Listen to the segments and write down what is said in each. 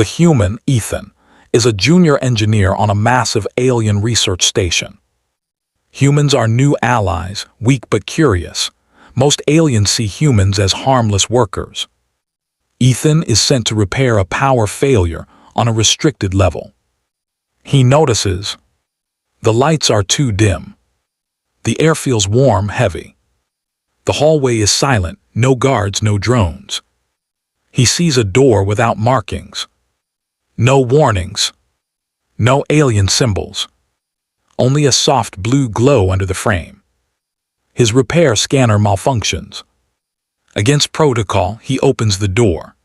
The human, Ethan, is a junior engineer on a massive alien research station. Humans are new allies, weak but curious. Most aliens see humans as harmless workers. Ethan is sent to repair a power failure on a restricted level. He notices the lights are too dim. The air feels warm, heavy. The hallway is silent, no guards, no drones. He sees a door without markings. No warnings. No alien symbols. Only a soft blue glow under the frame. His repair scanner malfunctions. Against protocol, he opens the door.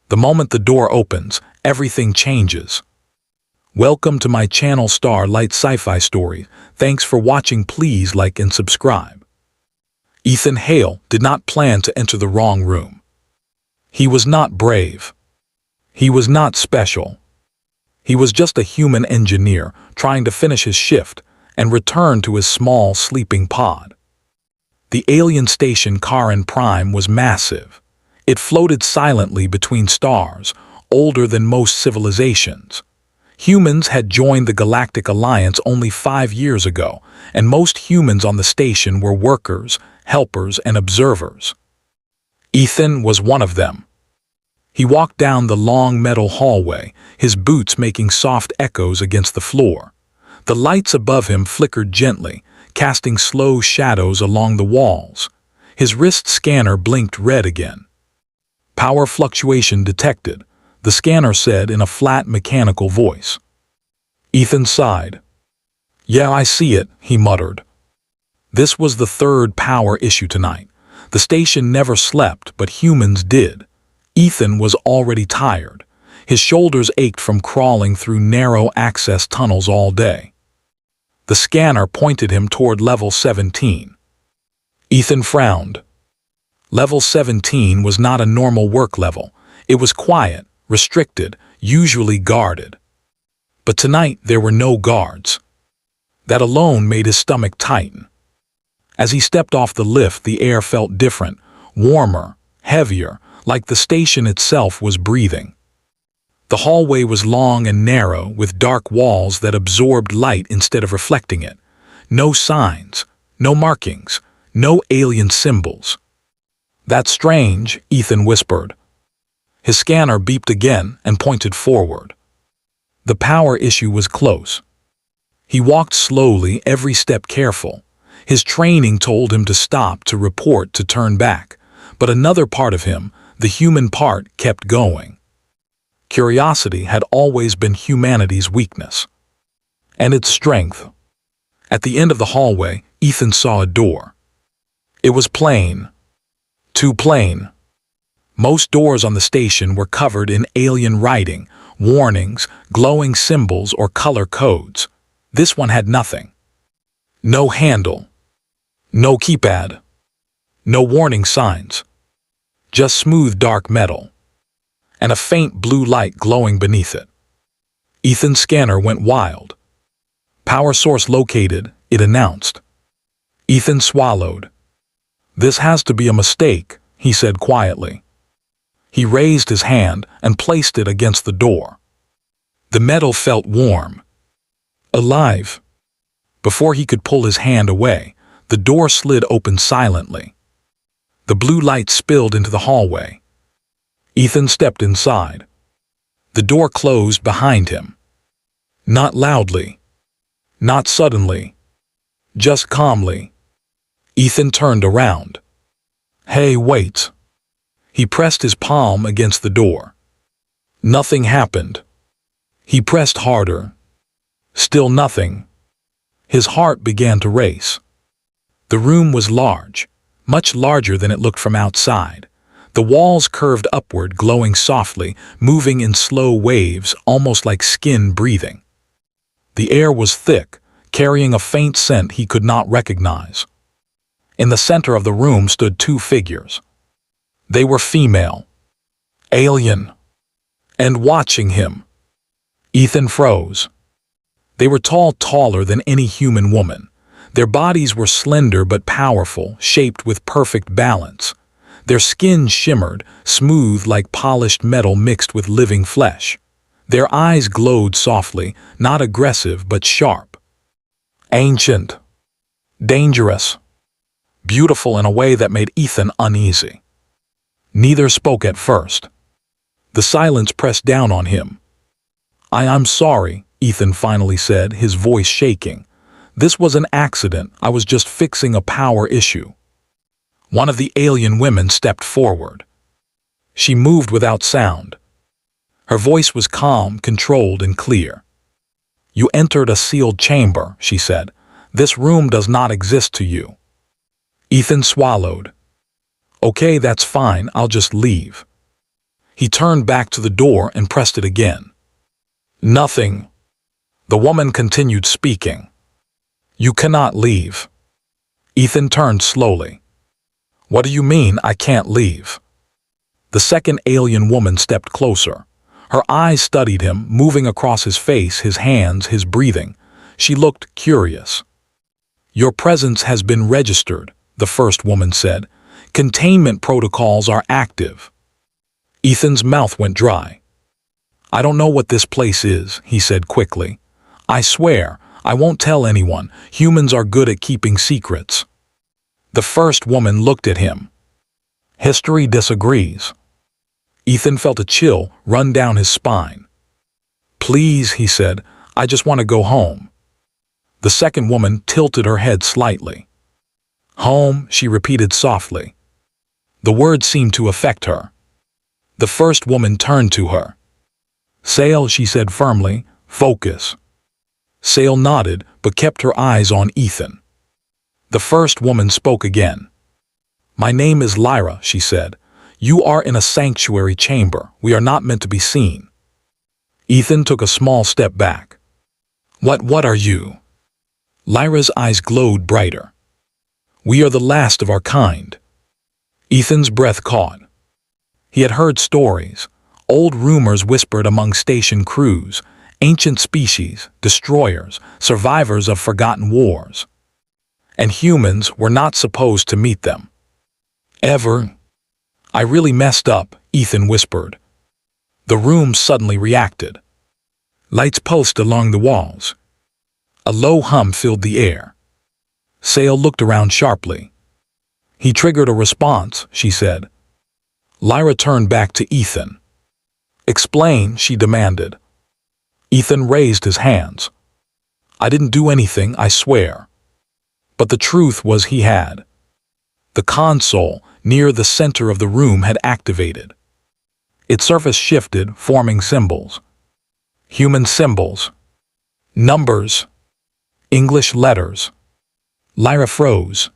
The moment the door opens, everything changes. Welcome to my channel Starlight Sci-Fi Stories. Thanks for watching. Please like and subscribe. Ethan Hale did not plan to enter the wrong room. He was not brave. He was not special. He was just a human engineer trying to finish his shift and return to his small sleeping pod. The alien station Karen Prime was massive. It floated silently between stars, older than most civilizations. Humans had joined the Galactic Alliance only 5 years ago, and most humans on the station were workers, helpers, and observers. Ethan was one of them. He walked down the long metal hallway, his boots making soft echoes against the floor. The lights above him flickered gently, casting slow shadows along the walls. His wrist scanner blinked red again. Power fluctuation detected, the scanner said in a flat mechanical voice. Ethan sighed. "Yeah, I see it," he muttered. This was the third power issue tonight. The station never slept, but humans did. Ethan was already tired. His shoulders ached from crawling through narrow access tunnels all day. The scanner pointed him toward level 17. Ethan frowned. Level 17 was not a normal work level. It was quiet, restricted, usually guarded. But tonight there were no guards. That alone made his stomach tighten. As he stepped off the lift, the air felt different, warmer, heavier, like the station itself was breathing. The hallway was long and narrow, with dark walls that absorbed light instead of reflecting it. No signs, no markings, no alien symbols. "That's strange," Ethan whispered. His scanner beeped again and pointed forward. The power issue was close. He walked slowly, every step careful. His training told him to stop, to report, to turn back. But another part of him, the human part, kept going. Curiosity had always been humanity's weakness. And its strength. At the end of the hallway, Ethan saw a door. It was plain. Too plain. Most doors on the station were covered in alien writing, warnings, glowing symbols, or color codes. This one had nothing. No handle. No keypad. No warning signs. Just smooth dark metal. And a faint blue light glowing beneath it. Ethan's scanner went wild. "Power source located," it announced. Ethan swallowed. "This has to be a mistake," he said quietly. He raised his hand and placed it against the door. The metal felt warm. Alive. Before he could pull his hand away, the door slid open silently. The blue light spilled into the hallway. Ethan stepped inside. The door closed behind him. Not loudly. Not suddenly. Just calmly. Ethan turned around. "Hey, wait." He pressed his palm against the door. Nothing happened. He pressed harder. Still nothing. His heart began to race. The room was large, much larger than it looked from outside. The walls curved upward, glowing softly, moving in slow waves, almost like skin breathing. The air was thick, carrying a faint scent he could not recognize. In the center of the room stood 2 figures. They were female. Alien. And watching him. Ethan froze. They were tall, taller than any human woman. Their bodies were slender but powerful, shaped with perfect balance. Their skin shimmered, smooth like polished metal mixed with living flesh. Their eyes glowed softly, not aggressive but sharp. Ancient, dangerous, beautiful in a way that made Ethan uneasy. Neither spoke at first. The silence pressed down on him. I'm sorry," Ethan finally said, his voice shaking. "This was an accident. I was just fixing a power issue." One of the alien women stepped forward. She moved without sound. Her voice was calm, controlled, and clear. "You entered a sealed chamber," she said. "This room does not exist to you." Ethan swallowed. "Okay, that's fine. I'll just leave." He turned back to the door and pressed it again. "Nothing." The woman continued speaking. "You cannot leave." Ethan turned slowly. "What do you mean I can't leave?" The second alien woman stepped closer. Her eyes studied him, moving across his face, his hands, his breathing. She looked curious. "Your presence has been registered," the first woman said. "Containment protocols are active." Ethan's mouth went dry. "I don't know what this place is," he said quickly. "I swear, I won't tell anyone. Humans are good at keeping secrets." The first woman looked at him. "History disagrees." Ethan felt a chill run down his spine. "Please," he said, "I just want to go home." The second woman tilted her head slightly. "Home," she repeated softly. The word seemed to affect her. The first woman turned to her. "Sail," she said firmly. "Focus." Sail nodded, but kept her eyes on Ethan. The first woman spoke again. "My name is Lyra," she said. "You are in a sanctuary chamber. We are not meant to be seen." Ethan took a small step back. What are you?" Lyra's eyes glowed brighter. "We are the last of our kind." Ethan's breath caught. He had heard stories. Old rumors whispered among station crews. Ancient species, destroyers, survivors of forgotten wars. And humans were not supposed to meet them. Ever. "I really messed up," Ethan whispered. The room suddenly reacted. Lights pulsed along the walls. A low hum filled the air. Sail looked around sharply. "He triggered a response," she said. Lyra turned back to Ethan. "Explain," she demanded. Ethan raised his hands. "I didn't do anything, I swear." But the truth was he had. The console, near the center of the room, had activated. Its surface shifted, forming symbols. Human symbols. Numbers. English letters. Lyra froze.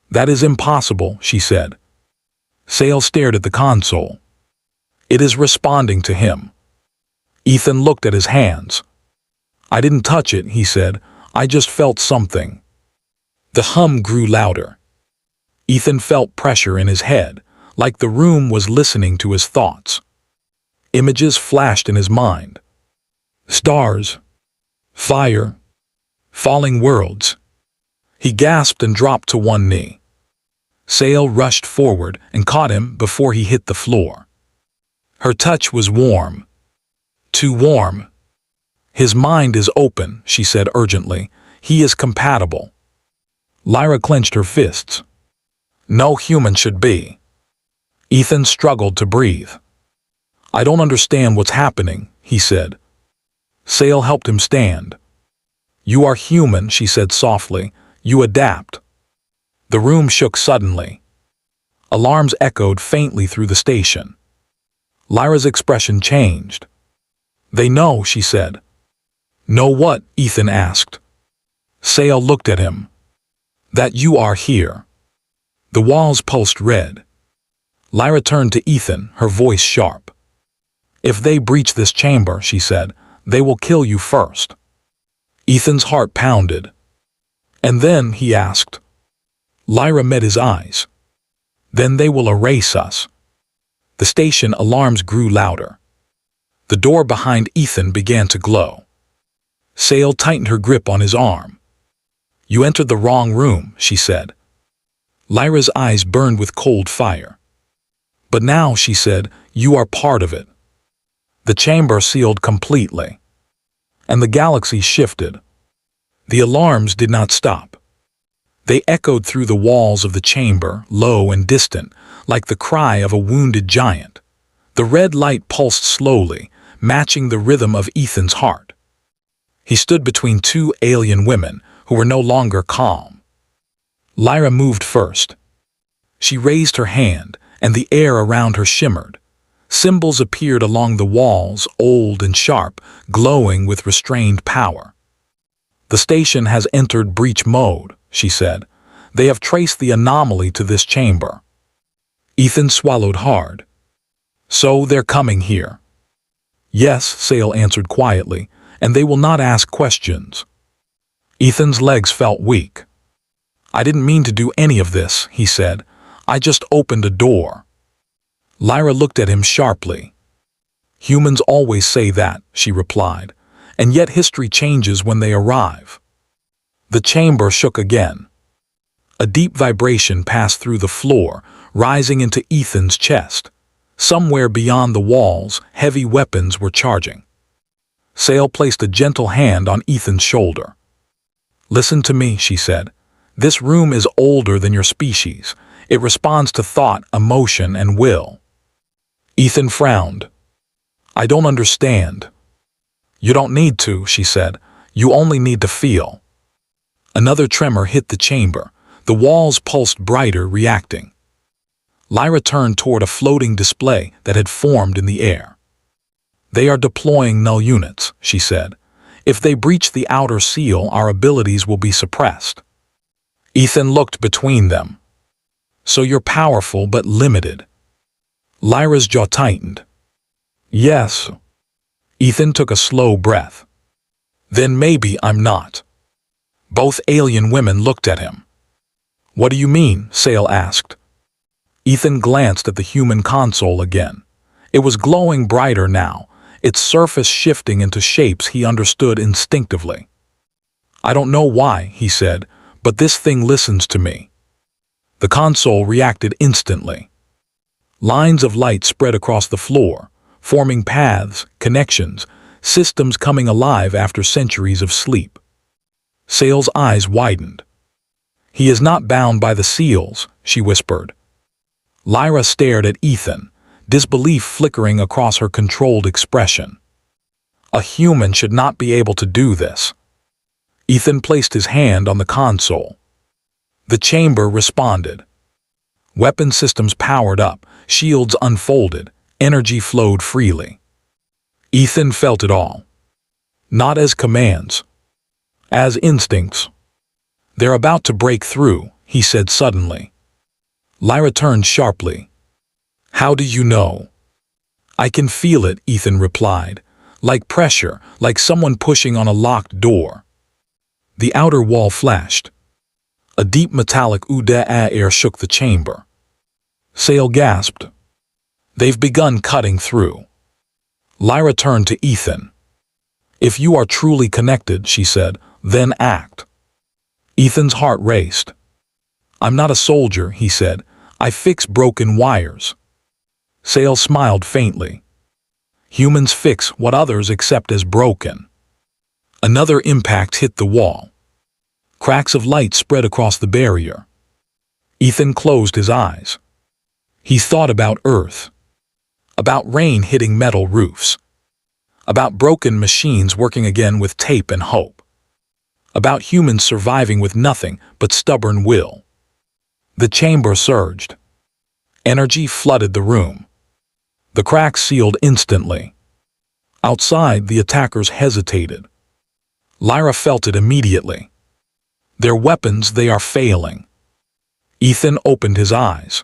"That is impossible," she said. Sail stared at the console. "It is responding to him." Ethan looked at his hands. "I didn't touch it," he said. "I just felt something." The hum grew louder. Ethan felt pressure in his head, like the room was listening to his thoughts. Images flashed in his mind. Stars. Fire. Falling worlds. He gasped and dropped to one knee. Sail rushed forward and caught him before he hit the floor. Her touch was warm. Too warm. "His mind is open," she said urgently. "He is compatible." Lyra clenched her fists. "No human should be." Ethan struggled to breathe. "I don't understand what's happening," he said. Sail helped him stand. "You are human," she said softly. "You adapt." The room shook suddenly. Alarms echoed faintly through the station. Lyra's expression changed. "They know," she said. "Know what?" Ethan asked. Sail looked at him. "That you are here." The walls pulsed red. Lyra turned to Ethan, her voice sharp. "If they breach this chamber," she said, "they will kill you first." Ethan's heart pounded. "And then?" he asked. Lyra met his eyes. "Then they will erase us." The station alarms grew louder. The door behind Ethan began to glow. Sail tightened her grip on his arm. "You entered the wrong room," she said. Lyra's eyes burned with cold fire. But now, she said, you are part of it. The chamber sealed completely, and the galaxy shifted. The alarms did not stop. They echoed through the walls of the chamber, low and distant, like the cry of a wounded giant. The red light pulsed slowly, matching the rhythm of Ethan's heart. He stood between two alien women who were no longer calm. Lyra moved first. She raised her hand, and the air around her shimmered. Symbols appeared along the walls, old and sharp, glowing with restrained power. The station has entered breach mode, she said. They have traced the anomaly to this chamber. Ethan swallowed hard. So they're coming here. Yes, Sale answered quietly, and they will not ask questions. Ethan's legs felt weak. I didn't mean to do any of this, he said. I just opened a door. Lyra looked at him sharply. Humans always say that, she replied, and yet history changes when they arrive. The chamber shook again. A deep vibration passed through the floor, rising into Ethan's chest. Somewhere beyond the walls, heavy weapons were charging. Sale placed a gentle hand on Ethan's shoulder. Listen to me, she said. This room is older than your species. It responds to thought, emotion, and will. Ethan frowned. I don't understand. You don't need to, she said. You only need to feel. Another tremor hit the chamber. The walls pulsed brighter, reacting. Lyra turned toward a floating display that had formed in the air. They are deploying null units, she said. If they breach the outer seal, our abilities will be suppressed. Ethan looked between them. So you're powerful but limited. Lyra's jaw tightened. Yes. Ethan took a slow breath. Then maybe I'm not. Both alien women looked at him. What do you mean? Sale asked. Ethan glanced at the human console again. It was glowing brighter now, its surface shifting into shapes he understood instinctively. I don't know why, he said, but this thing listens to me. The console reacted instantly. Lines of light spread across the floor, forming paths, connections, systems coming alive after centuries of sleep. Sale's eyes widened. He is not bound by the seals, she whispered. Lyra stared at Ethan, disbelief flickering across her controlled expression. A human should not be able to do this. Ethan placed his hand on the console. The chamber responded. Weapon systems powered up, shields unfolded, energy flowed freely. Ethan felt it all. Not as commands, as instincts. They're about to break through, he said suddenly. Lyra turned sharply. How do you know? I can feel it, Ethan replied. Like pressure, like someone pushing on a locked door. The outer wall flashed. A deep metallic air shook the chamber. Sale gasped. They've begun cutting through. Lyra turned to Ethan. If you are truly connected, she said, then act. Ethan's heart raced. I'm not a soldier, he said. I fix broken wires. Sale smiled faintly. Humans fix what others accept as broken. Another impact hit the wall. Cracks of light spread across the barrier. Ethan closed his eyes. He thought about Earth. About rain hitting metal roofs. About broken machines working again with tape and hope. About humans surviving with nothing but stubborn will. The chamber surged. Energy flooded the room. The cracks sealed instantly. Outside, the attackers hesitated. Lyra felt it immediately. Their weapons, they are failing. Ethan opened his eyes.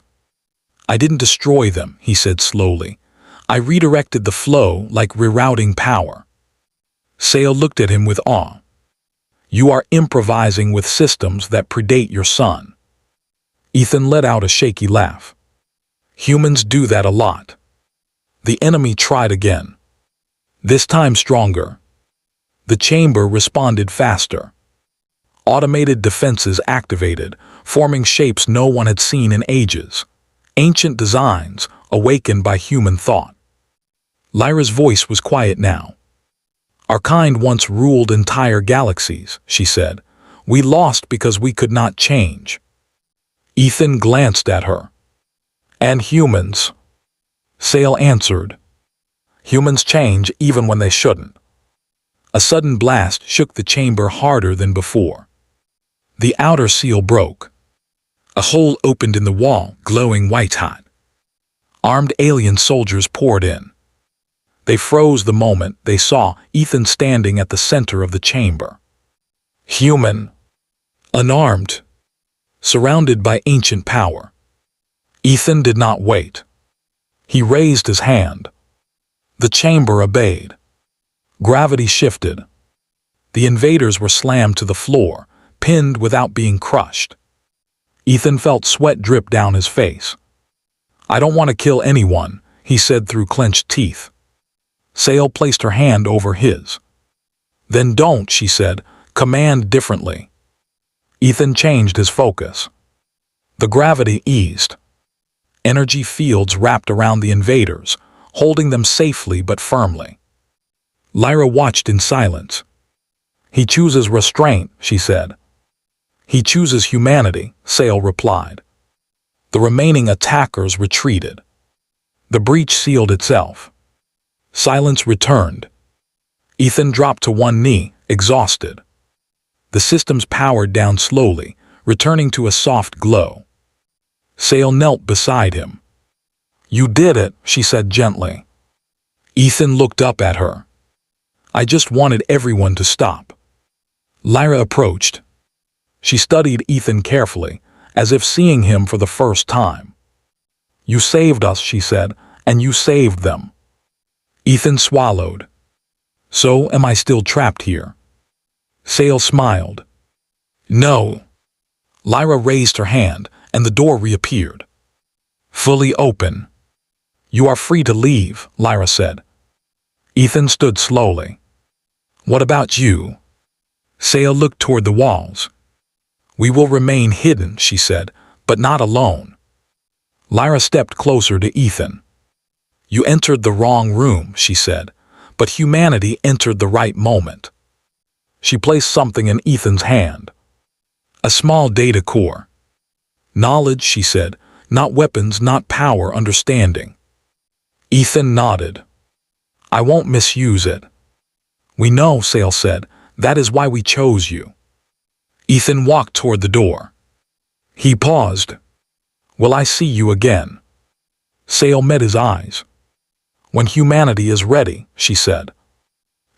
I didn't destroy them, he said slowly. I redirected the flow like rerouting power. Sale looked at him with awe. You are improvising with systems that predate your sun. Ethan let out a shaky laugh. Humans do that a lot. The enemy tried again. This time stronger. The chamber responded faster. Automated defenses activated, forming shapes no one had seen in ages. Ancient designs, awakened by human thought. Lyra's voice was quiet now. "Our kind once ruled entire galaxies," she said. "We lost because we could not change." Ethan glanced at her. "And humans?" Sale answered. "Humans change even when they shouldn't." A sudden blast shook the chamber harder than before. The outer seal broke. A hole opened in the wall, glowing white-hot. Armed alien soldiers poured in. They froze the moment they saw Ethan standing at the center of the chamber. Human, unarmed, surrounded by ancient power. Ethan did not wait. He raised his hand. The chamber obeyed. Gravity shifted. The invaders were slammed to the floor, pinned without being crushed. Ethan felt sweat drip down his face. "I don't want to kill anyone," he said through clenched teeth. Sale placed her hand over his. "Then don't," she said. "Command differently." Ethan changed his focus. The gravity eased. Energy fields wrapped around the invaders, holding them safely but firmly. Lyra watched in silence. "He chooses restraint," she said. "He chooses humanity," Sale replied. The remaining attackers retreated. The breach sealed itself. Silence returned. Ethan dropped to one knee, exhausted. The systems powered down slowly, returning to a soft glow. Sale knelt beside him. "You did it," she said gently. Ethan looked up at her. "I just wanted everyone to stop." Lyra approached. She studied Ethan carefully, as if seeing him for the first time. "You saved us," she said, "and you saved them." Ethan swallowed. "So am I still trapped here?" Sale smiled. "No." Lyra raised her hand, and the door reappeared. Fully open. "You are free to leave," Lyra said. Ethan stood slowly. "What about you?" Sale looked toward the walls. "We will remain hidden," she said, "but not alone." Lyra stepped closer to Ethan. "You entered the wrong room," she said, "but humanity entered the right moment." She placed something in Ethan's hand. A small data core. "Knowledge," she said, "not weapons, not power, understanding." Ethan nodded. "I won't misuse it." "We know," Sale said. "That is why we chose you." Ethan walked toward the door. He paused. "Will I see you again?" Sale met his eyes. "When humanity is ready," she said.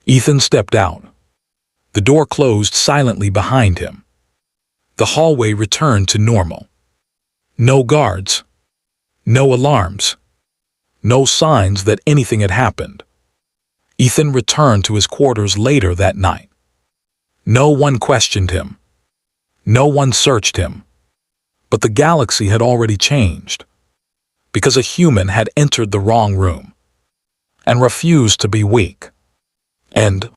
Ethan stepped out. The door closed silently behind him. The hallway returned to normal. No guards. No alarms. No signs that anything had happened. Ethan returned to his quarters later that night. No one questioned him. No one searched him. But the galaxy had already changed. Because a human had entered the wrong room and refused to be weak. End